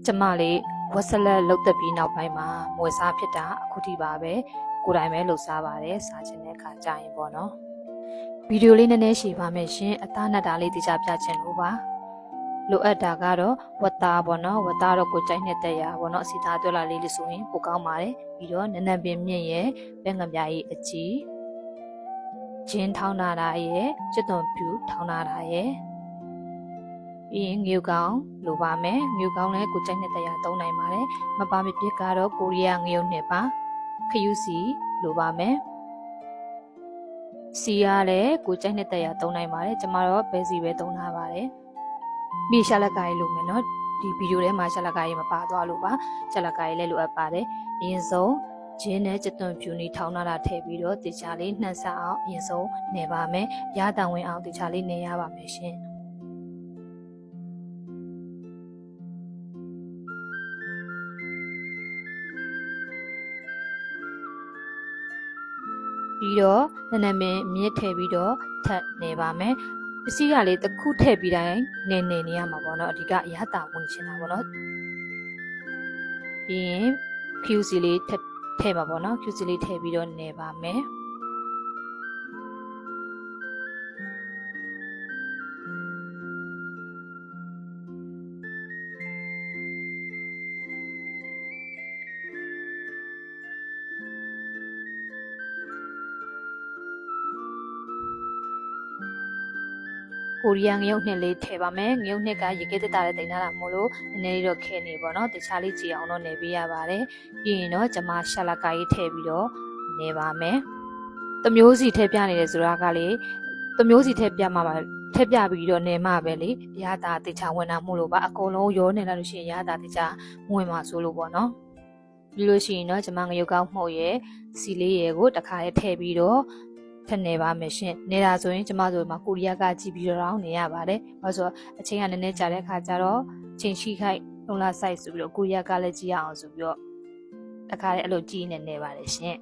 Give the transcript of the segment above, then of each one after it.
ကျမလေးဝက်ဆက်လက်လုတ်သက်ပြီးနောက်ပိုင်းမှာမွေစားဖြစ်တာအခုထိပါပဲကိုယ်တိုင်ပဲလှုပ်ရှားပါတယ်စားချင်တဲ့အခါကြာရင်ပေါ့နော်ဗီဒီယိုလေးနည်းနည်းရှည်ပါမယ်ရှင်အသားနဲ့တာလေးတိကျပြချင်လို့ပါလိုအပ်တာကတော့ဝက်သားပေါ့နော်ဝက်သားတော့ကိုကြိုက်နေတဲ့ရာပေါ့နော်အစီသားတွဲလာလေးလို့ဆိုရင်ပိုကောင်းပါတယ်ပြီးတော့နန်းနန်းပင်မြင့်ရဲ့ပဲငပြားကြီးအကြီးဂျင်းထောင်းနာတာရဲ့ကျွတ်သွန်ဖြူထောင်းနာတာရဲ့ပြီးရင်ငြူကောင်းလိုပါမယ်ငြူကောင်းလည်းကိုကြိုက်နေတဲ့ရာသုံးနိုင်ပါတယ်မပါမပြစ်ကတော့ကိုရီးယားငြုံနှစ်ပါခယူးစီလိုပါမယ်စီရလည်းကိုကြိုက်နေတဲ့ရာသုံးနိုင်ပါတယ်ကျမတော့ဘဲစီပဲသုံးထားပါတယ်မိရှာလက်ကားကြီးလိုမယ်နော်ဒီဗီဒီယိုထဲမှာရှာလက်ကားကြီးမပါသွားလို့ပါရှာလက်ကားကြီးလည်းလိုအပ်ပါတယ်အရင်ဆုံးဂျင်းနဲ့ကျွတ်သွန်ဖြူနီထောင်းနာတာထည့်ပြီးတော့တေချာလေးနှံ့ဆက်အောင်အရင်ဆုံးနေပါမယ်ရတန်ဝင်အောင်တေချာလေးနေရပါမယ်ရှင်ပြီးတော့နည်းနည်းမြင့်ထည့်ပြီးတော့ထပ်နေပါမယ်ပစ္စည်းကလေးတစ်ခုထည့်ပြီးတိုင်းနေရမှာပေါ့နော်အဓိကအရသာဝင်ချင်တာပေါ့နော်ပြီးရင် QC လေးထည့်ပါပေါ့နော် QC လေးထည့်ပြီးတော့နေပါမယ်ကိုရီးယားငရုတ်နှစ်လေးထည့်ပါမယ်ငရုတ်နှစ်ကရေခဲတက်တာလေးတင်ထားတာမို့လို့နည်းနည်းလေးတော့ခဲနေပေါ့နော်တခြားလေးကြည်အောင်တော့နေပေးရပါတယ်ပြီးရင်တော့ကျွန်မရှာလာကာကြီးထည့်ပြီးတော့နေပါမယ်တမျိုးစီထည့်ပြနေတယ်ဆိုတာကလေတမျိုးစီထည့်ပြမှာပါထည့်ပြပြီးတော့နေမှာပဲလေရတာတခြားဝင်တာမို့လို့ပါအကုန်လုံးရောနေလာလို့ရှိရင်ရတာတခြားဝင်မှာဆိုလို့ပေါ့နော်ပြီးလို့ရှိရင်တော့ကျွန်မငရုတ်ကောင်းမှုတ်ရဲ့စီလေးရဲ့ကိုတစ်ခါလေးထည့်ပြီးတော့ထည့်နေပါမယ်ရှင်နေတာဆိုရင်ကျမတို့မှာကိုရီးယားကကြည့်ပြီးတော့နေရပါတယ်ဘာလို့ဆိုအချိန်ကနည်းနည်းကြာတဲ့အခါကျတော့ချိန်ရှိခိုက်လုံလာဆိုင်ဆိုပြီးတော့ကိုရီးယားကလည်းကြည့်ရအောင်ဆိုပြီးတော့တခါလေးအဲ့လိုကြည့်နေပါတယ်ရှင်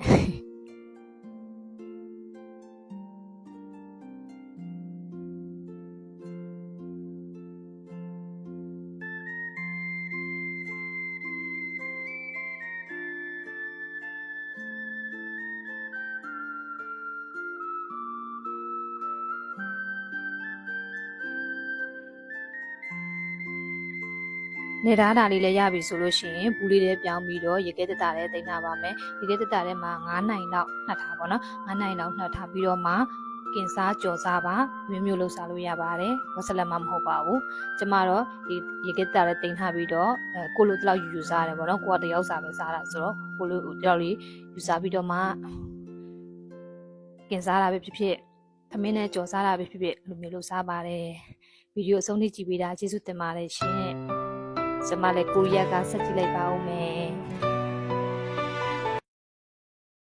နေသားတာလေးလည်းရပြီဆိုလို့ရှိရင်ဘူးလေးတွေပြောင်းပြီးတော့ရေခဲတက်တာလည်းတင်ထားပါမယ်ရေခဲတက်တာထဲမှာ9နိုင်လောက်နှက်ထားပါတော့9နိုင်လောက်နှက်ထားပြီးတော့မှကင်စားကြော်စားပါမျိုးလှုပ်စားလို့ရပါတယ်ဝက်ဆက်လက်မှမဟုတ်ပါဘူးကျမတော့ဒီရေခဲတက်တာလည်းတင်ထားပြီးတော့ကိုလိုတလောက်ယူစားတယ်ပေါ့နော်ကိုကတယောက်စားပဲစားတာဆိုတော့ကိုလိုတယောက်လေးယူစားပြီးတော့မှကင်စားတာပဲဖြစ်ဖြစ်သမင်းနဲ့ကြော်စားတာပဲဖြစ်ဖြစ်လိုမျိုးလှုပ်စားပါတယ်ဗီဒီယိုအဆုံးထိကြည့်ပေးတာကျေးဇူးတင်ပါတယ်ရှင်ကျမလည်းကိုရီးယားကဆက်ကြည့်လိုက်ပါဦးမယ်